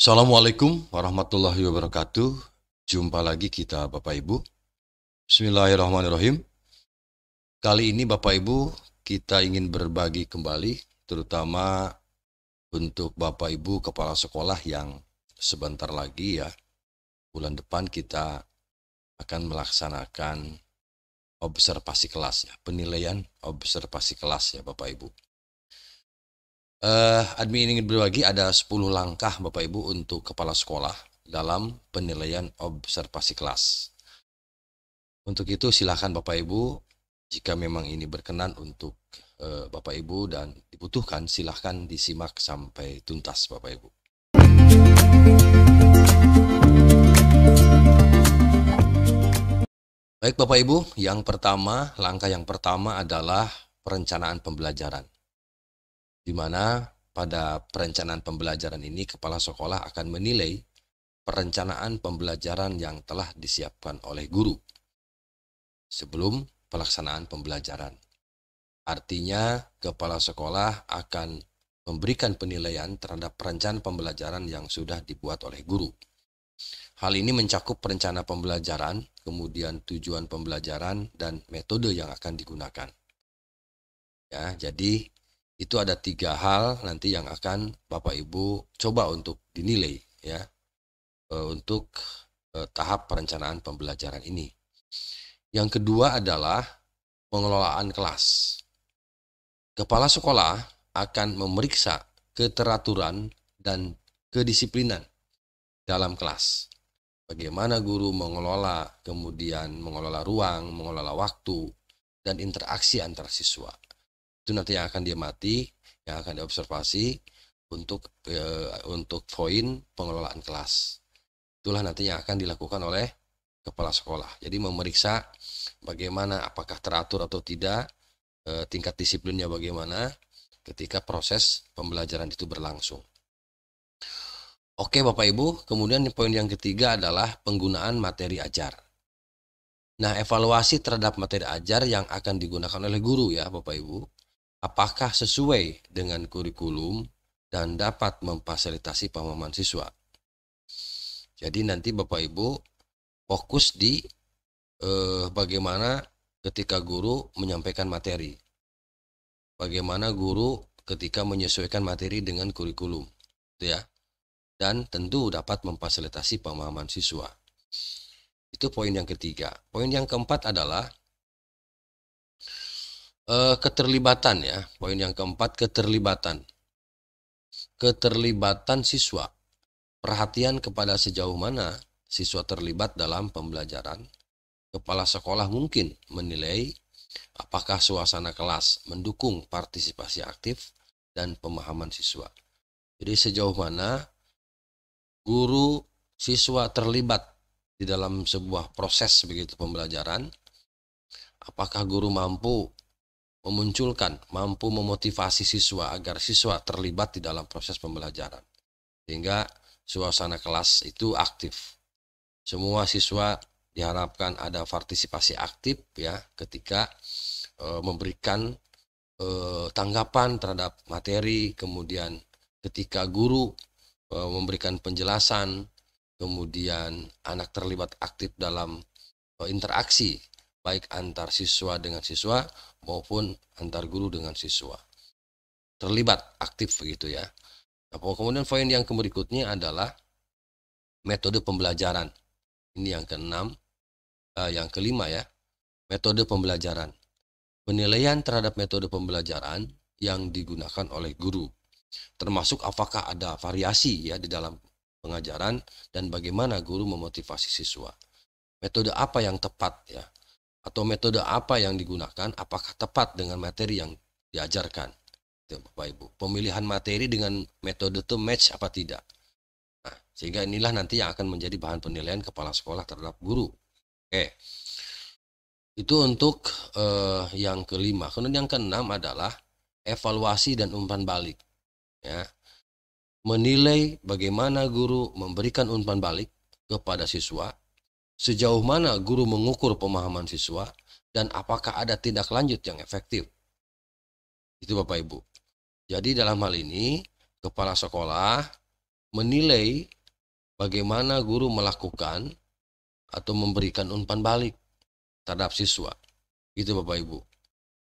Assalamualaikum warahmatullahi wabarakatuh. Jumpa lagi kita Bapak Ibu. Bismillahirrahmanirrahim. Kali ini Bapak Ibu kita ingin berbagi kembali terutama untuk Bapak Ibu kepala sekolah yang sebentar lagi ya, bulan depan kita akan melaksanakan observasi kelas ya, penilaian observasi kelas ya Bapak Ibu. Admin ingin berbagi ada 10 langkah Bapak Ibu untuk kepala sekolah dalam penilaian observasi kelas. Untuk itu silakan Bapak Ibu, jika memang ini berkenan untuk Bapak Ibu dan dibutuhkan, silahkan disimak sampai tuntas Bapak Ibu. Baik Bapak Ibu, langkah yang pertama adalah perencanaan pembelajaran. Di mana pada perencanaan pembelajaran ini kepala sekolah akan menilai perencanaan pembelajaran yang telah disiapkan oleh guru sebelum pelaksanaan pembelajaran. Artinya, kepala sekolah akan memberikan penilaian terhadap perencanaan pembelajaran yang sudah dibuat oleh guru. Hal ini mencakup perencanaan pembelajaran, kemudian tujuan pembelajaran, dan metode yang akan digunakan. Ya, jadi itu ada 3 hal nanti yang akan Bapak Ibu coba untuk dinilai ya untuk tahap perencanaan pembelajaran ini. Yang kedua adalah pengelolaan kelas. Kepala sekolah akan memeriksa keteraturan dan kedisiplinan dalam kelas. Bagaimana guru mengelola, kemudian mengelola ruang, mengelola waktu, dan interaksi antar siswa. Itu nanti yang akan diamati, yang akan diobservasi untuk poin pengelolaan kelas. Itulah nanti yang akan dilakukan oleh kepala sekolah. Jadi memeriksa bagaimana, apakah teratur atau tidak, tingkat disiplinnya bagaimana ketika proses pembelajaran itu berlangsung. Oke Bapak Ibu, kemudian poin yang ketiga adalah penggunaan materi ajar. Nah, evaluasi terhadap materi ajar yang akan digunakan oleh guru ya Bapak Ibu, apakah sesuai dengan kurikulum dan dapat memfasilitasi pemahaman siswa. Jadi nanti Bapak Ibu fokus di bagaimana ketika guru menyampaikan materi. Bagaimana guru ketika menyesuaikan materi dengan kurikulum, gitu ya. Dan tentu dapat memfasilitasi pemahaman siswa. Itu poin yang ketiga. Poin yang keempat adalah keterlibatan ya. Poin yang keempat, keterlibatan. Keterlibatan siswa. Perhatian kepada sejauh mana siswa terlibat dalam pembelajaran. Kepala sekolah mungkin menilai apakah suasana kelas mendukung partisipasi aktif dan pemahaman siswa. Jadi sejauh mana guru siswa terlibat di dalam sebuah proses begitu pembelajaran, apakah guru mampu memunculkan, mampu memotivasi siswa agar siswa terlibat di dalam proses pembelajaran. Sehingga suasana kelas itu aktif. Semua siswa diharapkan ada partisipasi aktif ya ketika memberikan tanggapan terhadap materi, kemudian ketika guru memberikan penjelasan, kemudian anak terlibat aktif dalam interaksi baik antar siswa dengan siswa maupun antar guru dengan siswa. Terlibat aktif begitu ya. Nah, kemudian poin yang berikutnya adalah metode pembelajaran. Ini yang keenam. Yang kelima ya, metode pembelajaran. Penilaian terhadap metode pembelajaran yang digunakan oleh guru, termasuk apakah ada variasi ya di dalam pengajaran dan bagaimana guru memotivasi siswa. Metode apa yang tepat ya, atau metode apa yang digunakan, apakah tepat dengan materi yang diajarkan. Itu Bapak Ibu. Pemilihan materi dengan metode itu match apa tidak. Nah, sehingga inilah nanti yang akan menjadi bahan penilaian kepala sekolah terhadap guru. Oke, itu untuk yang kelima. Kemudian yang keenam adalah evaluasi dan umpan balik. Ya, menilai bagaimana guru memberikan umpan balik kepada siswa, sejauh mana guru mengukur pemahaman siswa, dan apakah ada tindak lanjut yang efektif. Itu Bapak Ibu. Jadi dalam hal ini kepala sekolah menilai bagaimana guru melakukan atau memberikan umpan balik terhadap siswa. Gitu Bapak Ibu.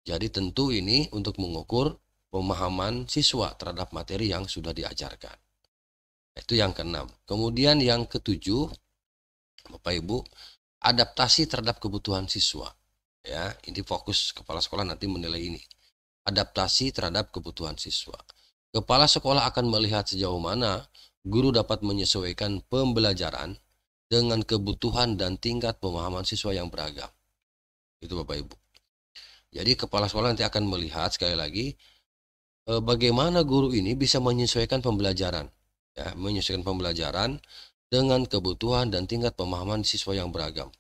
Jadi tentu ini untuk mengukur pemahaman siswa terhadap materi yang sudah diajarkan. Itu yang keenam. Kemudian yang ketujuh, Bapak Ibu, adaptasi terhadap kebutuhan siswa. Ya, ini fokus kepala sekolah nanti menilai ini. Adaptasi terhadap kebutuhan siswa. Kepala sekolah akan melihat sejauh mana guru dapat menyesuaikan pembelajaran dengan kebutuhan dan tingkat pemahaman siswa yang beragam. Itu Bapak Ibu. Jadi kepala sekolah nanti akan melihat sekali lagi bagaimana guru ini bisa menyesuaikan pembelajaran. Ya, menyesuaikan pembelajaran dengan kebutuhan dan tingkat pemahaman siswa yang beragam.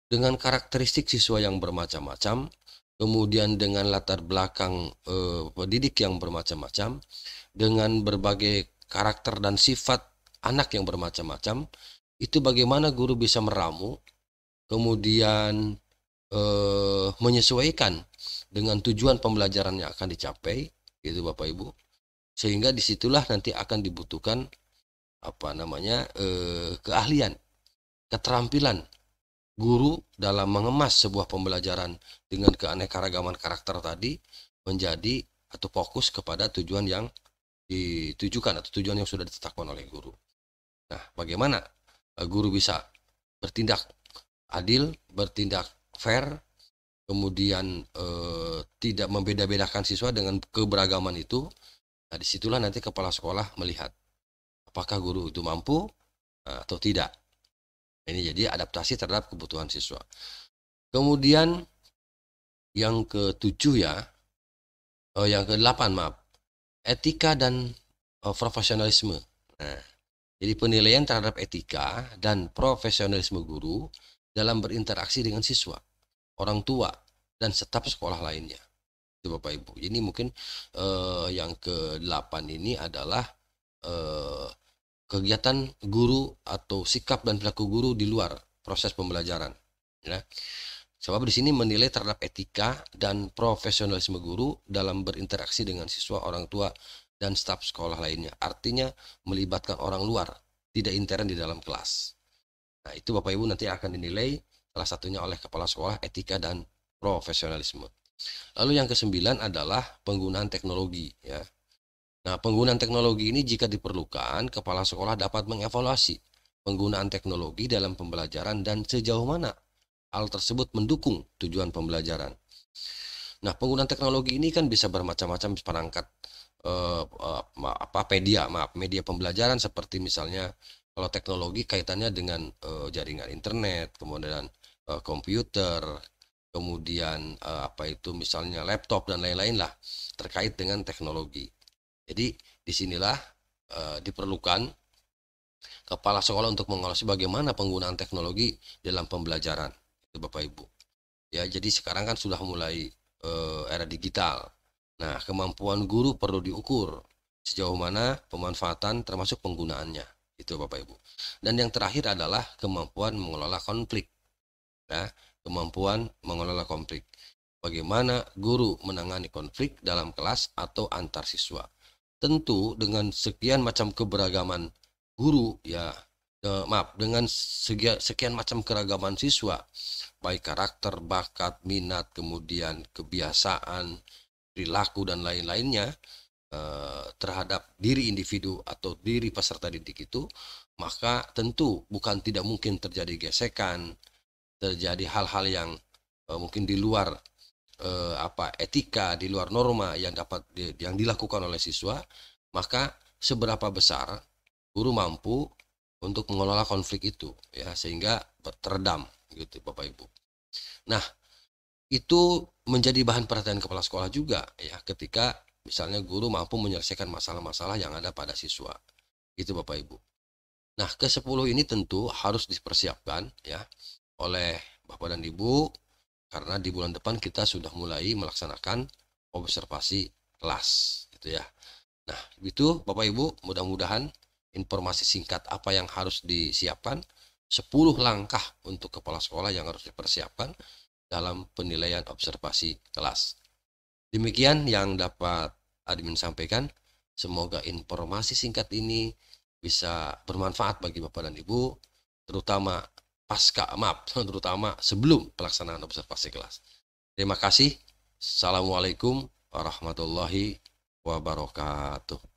Dengan karakteristik siswa yang bermacam-macam, kemudian dengan latar belakang pendidik yang bermacam-macam, dengan berbagai karakter dan sifat anak yang bermacam-macam, itu bagaimana guru bisa meramu, kemudian menyesuaikan dengan tujuan pembelajaran yang akan dicapai, gitu Bapak Ibu. Sehingga disitulah nanti akan dibutuhkan keahlian, keterampilan guru dalam mengemas sebuah pembelajaran dengan keanekaragaman karakter tadi menjadi atau fokus kepada tujuan yang ditujukan atau tujuan yang sudah ditetapkan oleh guru. Nah, bagaimana guru bisa bertindak adil, bertindak fair, kemudian tidak membeda-bedakan siswa dengan keberagaman itu. Nah, disitulah nanti kepala sekolah melihat apakah guru itu mampu atau tidak. Ini jadi adaptasi terhadap kebutuhan siswa. Kemudian yang ketujuh yang kedelapan maaf, etika dan profesionalisme. Nah, jadi penilaian terhadap etika dan profesionalisme guru dalam berinteraksi dengan siswa, orang tua, dan staf sekolah lainnya. Itu Bapak Ibu. Ini mungkin yang ke-8 ini adalah kegiatan guru atau sikap dan perilaku guru di luar proses pembelajaran. Ya. Sebab di sini menilai terhadap etika dan profesionalisme guru dalam berinteraksi dengan siswa, orang tua, dan staf sekolah lainnya. Artinya melibatkan orang luar, tidak intern di dalam kelas. Nah, itu Bapak Ibu nanti akan dinilai salah satunya oleh kepala sekolah, etika dan profesionalisme. Lalu yang ke-9 adalah penggunaan teknologi. Ya. Nah, penggunaan teknologi ini jika diperlukan, kepala sekolah dapat mengevaluasi penggunaan teknologi dalam pembelajaran dan sejauh mana hal tersebut mendukung tujuan pembelajaran. Nah, penggunaan teknologi ini kan bisa bermacam-macam perangkat media pembelajaran, seperti misalnya kalau teknologi kaitannya dengan jaringan internet, kemudian komputer, kemudian misalnya laptop dan lain-lain lah terkait dengan teknologi. Jadi disinilah diperlukan kepala sekolah untuk mengevaluasi bagaimana penggunaan teknologi dalam pembelajaran, itu Bapak Ibu. Ya, jadi sekarang kan sudah mulai era digital. Nah, kemampuan guru perlu diukur sejauh mana pemanfaatan termasuk penggunaannya, itu Bapak Ibu. Dan yang terakhir adalah kemampuan mengelola konflik. Nah, kemampuan mengelola konflik. Bagaimana guru menangani konflik dalam kelas atau antar siswa. Tentu dengan sekian macam keberagaman guru dengan sekian macam keragaman siswa, baik karakter, bakat, minat, kemudian kebiasaan, perilaku dan lain-lainnya terhadap diri individu atau diri peserta didik itu, maka tentu bukan tidak mungkin terjadi gesekan, terjadi hal-hal yang mungkin di luar etika, di luar norma yang dilakukan oleh siswa. Maka seberapa besar guru mampu untuk mengelola konflik itu, ya, sehingga teredam, gitu Bapak Ibu. Nah, itu menjadi bahan perhatian kepala sekolah juga, ya, ketika misalnya guru mampu menyelesaikan masalah-masalah yang ada pada siswa, gitu Bapak Ibu. Nah, ke-10 ini tentu harus dipersiapkan, ya, oleh Bapak dan Ibu, karena di bulan depan kita sudah mulai melaksanakan observasi kelas, gitu ya. Nah, itu Bapak Ibu, mudah-mudahan informasi singkat apa yang harus disiapkan, 10 langkah untuk kepala sekolah yang harus dipersiapkan dalam penilaian observasi kelas. Demikian yang dapat admin sampaikan. Semoga informasi singkat ini bisa bermanfaat bagi Bapak dan Ibu, terutama terutama sebelum pelaksanaan observasi kelas. Terima kasih. Assalamualaikum warahmatullahi wabarakatuh.